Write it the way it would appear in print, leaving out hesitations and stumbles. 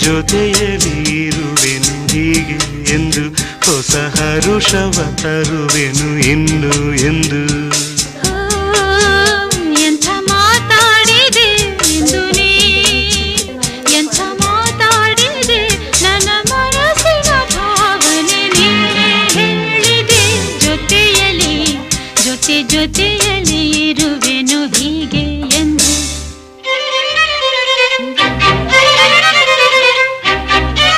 ಜೊತೆಯಲ್ಲಿ ಇರುವೆನು ಹೀಗೆ ಎಂದು ಹೊಸ ಹರುಷವ ತರುವೆನು ಇನ್ನು ಎಂದು. ಎಂಥ ಮಾತಾಡಿದೆ ಎಂದು ನೀ, ಎಂಥ ಮಾತಾಡಿದೆ ನನ್ನ ಮನಸ್ಸಿನ ಭಾವನೆ ನೀನೇ ಹೇಳಿದೆ. ಜೊತೆಯಲ್ಲಿ ಜೊತೆ